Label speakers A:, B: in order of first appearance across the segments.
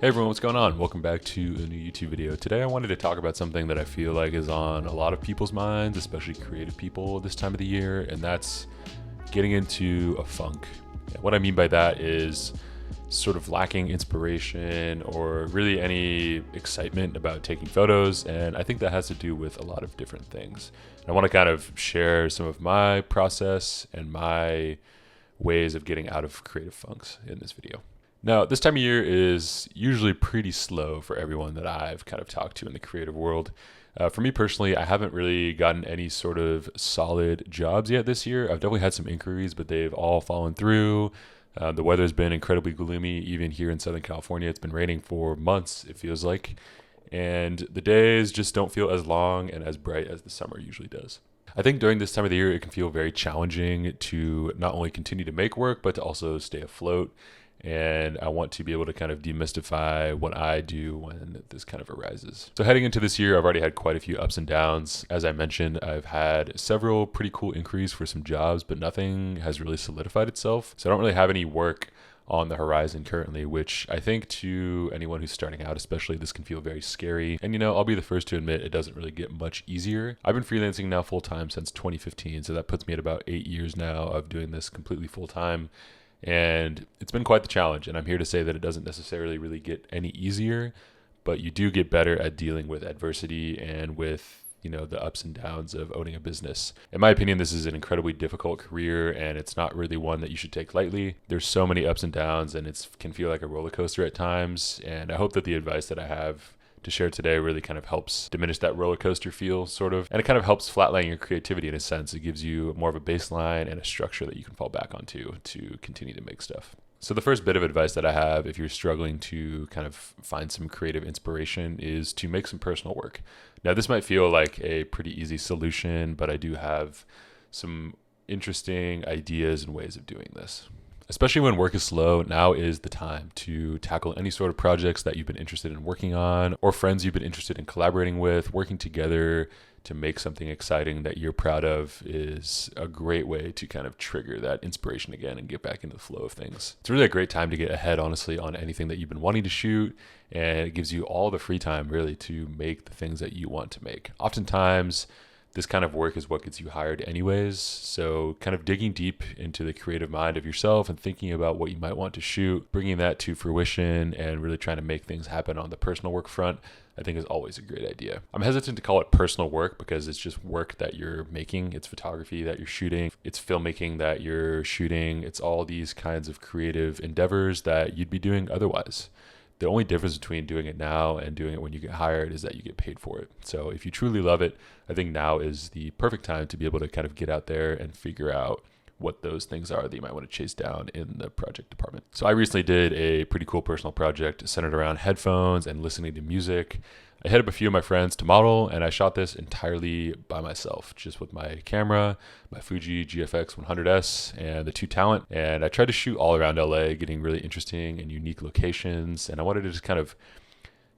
A: Hey everyone, what's going on? Welcome back to a new YouTube video. Today I wanted to talk about something that I feel like is on a lot of people's minds, especially creative people this time of the year, and that's getting into a funk. And what I mean by that is sort of lacking inspiration or really any excitement about taking photos, and I think that has to do with a lot of different things. And I want to kind of share some of my process and my ways of getting out of creative funks in this video. Now, this time of year is usually pretty slow for everyone that I've kind of talked to in the creative world. For me personally, I haven't really gotten any sort of solid jobs yet this year. I've definitely had some inquiries, but they've all fallen through. The weather's been incredibly gloomy, even here in Southern California. It's been raining for months, it feels like. And the days just don't feel as long and as bright as the summer usually does. I think during this time of the year, it can feel very challenging to not only continue to make work, but to also stay afloat. And I want to be able to kind of demystify what I do when this kind of arises. So heading into this year, I've already had quite a few ups and downs. As I mentioned, I've had several pretty cool inquiries for some jobs, but nothing has really solidified itself. So I don't really have any work on the horizon currently, which I think to anyone who's starting out especially, this can feel very scary. And I'll be the first to admit it doesn't really get much easier. I've been freelancing now full time since 2015, so that puts me at about 8 years now of doing this completely full time. And it's been quite the challenge, and I'm here to say that it doesn't necessarily really get any easier, but you do get better at dealing with adversity and with the ups and downs of owning a business. In my opinion, this is an incredibly difficult career, and it's not really one that you should take lightly. There's so many ups and downs, and it can feel like a roller coaster at times, and I hope that the advice that I have to share today really kind of helps diminish that roller coaster feel, sort of, and it kind of helps flatline your creativity in a sense. It gives you more of a baseline and a structure that you can fall back onto to continue to make stuff. So the first bit of advice that I have if you're struggling to kind of find some creative inspiration is to make some personal work. Now, this might feel like a pretty easy solution, but I do have some interesting ideas and ways of doing this. Especially when work is slow, now is the time to tackle any sort of projects that you've been interested in working on, or friends you've been interested in collaborating with. Working together to make something exciting that you're proud of is a great way to kind of trigger that inspiration again and get back into the flow of things. It's really a great time to get ahead, honestly, on anything that you've been wanting to shoot, and it gives you all the free time really to make the things that you want to make. Oftentimes, this kind of work is what gets you hired anyways. So kind of digging deep into the creative mind of yourself and thinking about what you might want to shoot, bringing that to fruition and really trying to make things happen on the personal work front, I think is always a great idea. I'm hesitant to call it personal work because it's just work that you're making. It's photography that you're shooting. It's filmmaking that you're shooting. It's all these kinds of creative endeavors that you'd be doing otherwise. The only difference between doing it now and doing it when you get hired is that you get paid for it. So if you truly love it, I think now is the perfect time to be able to kind of get out there and figure out what those things are that you might want to chase down in the project department. So I recently did a pretty cool personal project centered around headphones and listening to music. I hit up a few of my friends to model, and I shot this entirely by myself, just with my camera, my Fuji GFX 100S, and the 2 talent. And I tried to shoot all around LA, getting really interesting and unique locations. And I wanted to just kind of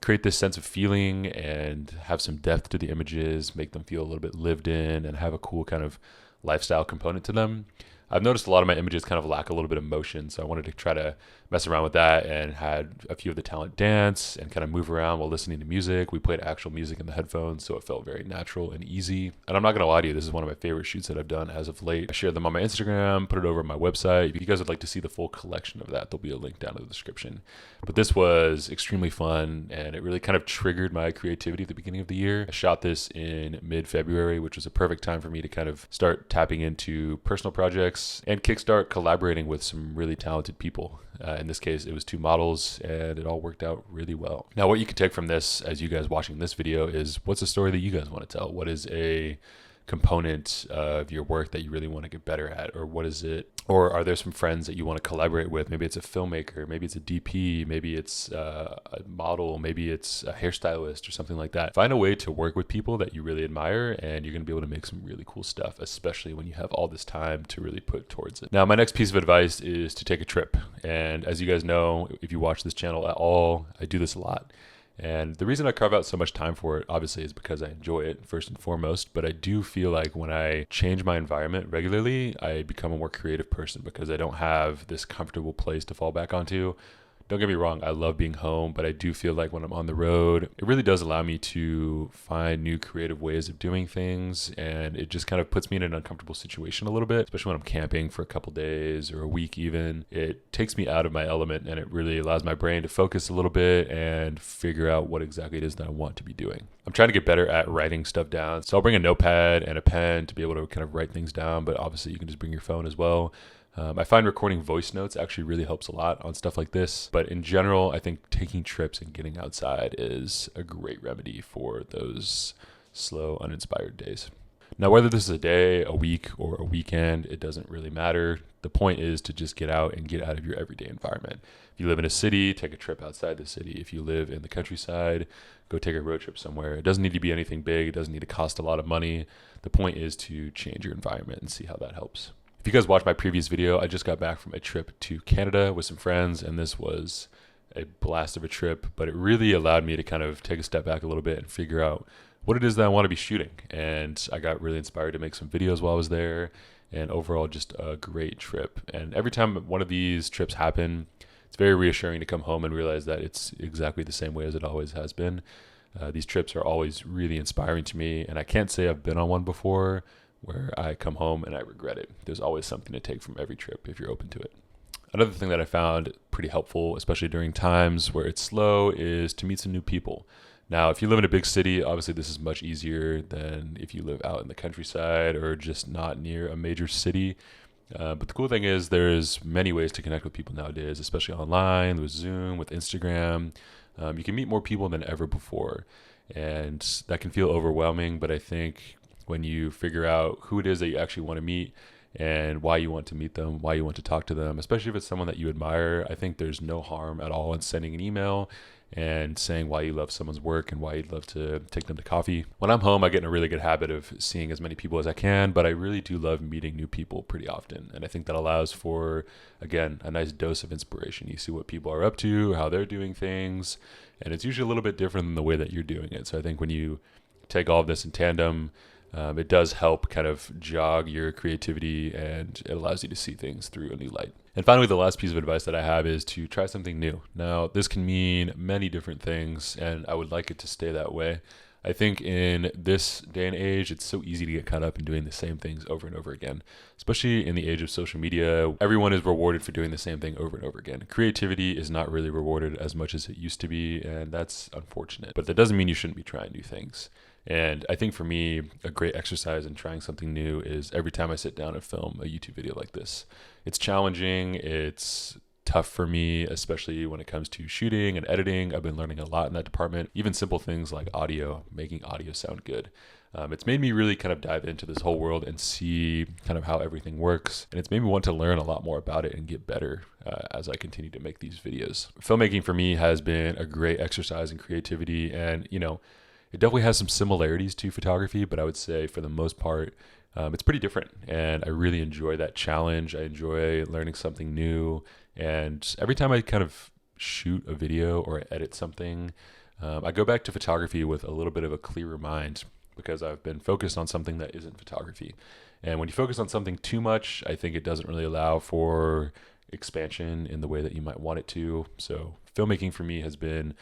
A: create this sense of feeling and have some depth to the images, make them feel a little bit lived in, and have a cool kind of lifestyle component to them. I've noticed a lot of my images kind of lack a little bit of motion, so I wanted to try to mess around with that and had a few of the talent dance and kind of move around while listening to music. We played actual music in the headphones, so it felt very natural and easy. And I'm not going to lie to you, this is one of my favorite shoots that I've done as of late. I shared them on my Instagram, put it over on my website. If you guys would like to see the full collection of that, there'll be a link down in the description. But this was extremely fun, and it really kind of triggered my creativity at the beginning of the year. I shot this in mid-February, which was a perfect time for me to kind of start tapping into personal projects and kickstart collaborating with some really talented people. In this case, it was 2 models, and it all worked out really well. Now, what you can take from this as you guys watching this video is, what's a story that you guys want to tell? What is a component of your work that you really want to get better at? Or what is it? Or are there some friends that you want to collaborate with? Maybe it's a filmmaker, maybe it's a DP, maybe it's a model, maybe it's a hairstylist or something like that. Find a way to work with people that you really admire, and you're going to be able to make some really cool stuff, especially when you have all this time to really put towards it. Now, my next piece of advice is to take a trip. And as you guys know, if you watch this channel at all, I do this a lot. And the reason I carve out so much time for it, obviously, is because I enjoy it first and foremost. But I do feel like when I change my environment regularly, I become a more creative person because I don't have this comfortable place to fall back onto. Don't get me wrong, I love being home, but I do feel like when I'm on the road, it really does allow me to find new creative ways of doing things. And it just kind of puts me in an uncomfortable situation a little bit, especially when I'm camping for a couple days or a week even. It takes me out of my element, and it really allows my brain to focus a little bit and figure out what exactly it is that I want to be doing. I'm trying to get better at writing stuff down. So I'll bring a notepad and a pen to be able to kind of write things down, but obviously you can just bring your phone as well. I find recording voice notes actually really helps a lot on stuff like this. But in general, I think taking trips and getting outside is a great remedy for those slow, uninspired days. Now, whether this is a day, a week, or a weekend, it doesn't really matter. The point is to just get out and get out of your everyday environment. If you live in a city, take a trip outside the city. If you live in the countryside, go take a road trip somewhere. It doesn't need to be anything big. It doesn't need to cost a lot of money. The point is to change your environment and see how that helps. If you guys watched my previous video, I just got back from a trip to Canada with some friends, and this was a blast of a trip, but it really allowed me to kind of take a step back a little bit and figure out what it is that I want to be shooting. And I got really inspired to make some videos while I was there, and overall just a great trip. And every time one of these trips happen, it's very reassuring to come home and realize that it's exactly the same way as it always has been. These trips are always really inspiring to me, and I can't say I've been on one before where I come home and I regret it. There's always something to take from every trip if you're open to it. Another thing that I found pretty helpful, especially during times where it's slow, is to meet some new people. Now, if you live in a big city, obviously this is much easier than if you live out in the countryside or just not near a major city. But the cool thing is there's many ways to connect with people nowadays, especially online, with Zoom, with Instagram. You can meet more people than ever before. And that can feel overwhelming, but I think when you figure out who it is that you actually want to meet and why you want to meet them, why you want to talk to them, especially if it's someone that you admire, I think there's no harm at all in sending an email and saying why you love someone's work and why you'd love to take them to coffee. When I'm home, I get in a really good habit of seeing as many people as I can, but I really do love meeting new people pretty often. And I think that allows for, again, a nice dose of inspiration. You see what people are up to, how they're doing things, and it's usually a little bit different than the way that you're doing it. So I think when you take all of this in tandem, it does help kind of jog your creativity, and it allows you to see things through a new light. And finally, the last piece of advice that I have is to try something new. Now, this can mean many different things, and I would like it to stay that way. I think in this day and age, it's so easy to get caught up in doing the same things over and over again, especially in the age of social media. Everyone is rewarded for doing the same thing over and over again. Creativity is not really rewarded as much as it used to be, and that's unfortunate. But that doesn't mean you shouldn't be trying new things. And I think for me, a great exercise in trying something new is every time I sit down and film a YouTube video like this. It's challenging, it's tough for me, especially when it comes to shooting and editing. I've been learning a lot in that department, even simple things like audio, making audio sound good. It's made me really kind of dive into this whole world and see kind of how everything works. And it's made me want to learn a lot more about it and get better as I continue to make these videos. Filmmaking for me has been a great exercise in creativity, and it definitely has some similarities to photography, but I would say for the most part, it's pretty different. And I really enjoy that challenge. I enjoy learning something new. And every time I kind of shoot a video or I edit something, I go back to photography with a little bit of a clearer mind because I've been focused on something that isn't photography. And when you focus on something too much, I think it doesn't really allow for expansion in the way that you might want it to. So filmmaking for me has been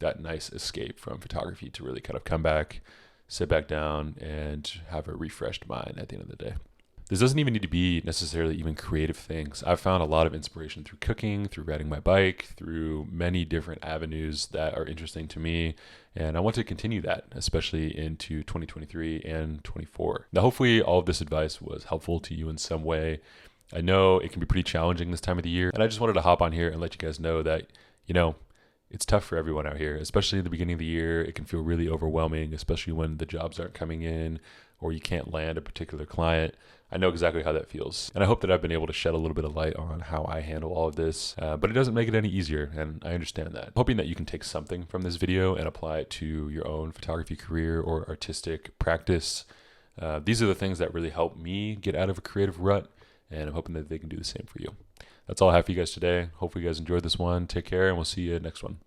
A: that nice escape from photography to really kind of come back, sit back down, and have a refreshed mind at the end of the day. This doesn't even need to be necessarily even creative things. I've found a lot of inspiration through cooking, through riding my bike, through many different avenues that are interesting to me. And I want to continue that, especially into 2023 and 24. Now, hopefully all of this advice was helpful to you in some way. I know it can be pretty challenging this time of the year. And I just wanted to hop on here and let you guys know that, it's tough for everyone out here, especially in the beginning of the year. It can feel really overwhelming, especially when the jobs aren't coming in or you can't land a particular client. I know exactly how that feels. And I hope that I've been able to shed a little bit of light on how I handle all of this, but it doesn't make it any easier. And I understand that. Hoping that you can take something from this video and apply it to your own photography career or artistic practice. These are the things that really help me get out of a creative rut, and I'm hoping that they can do the same for you. That's all I have for you guys today. Hopefully you guys enjoyed this one. Take care, and we'll see you next one.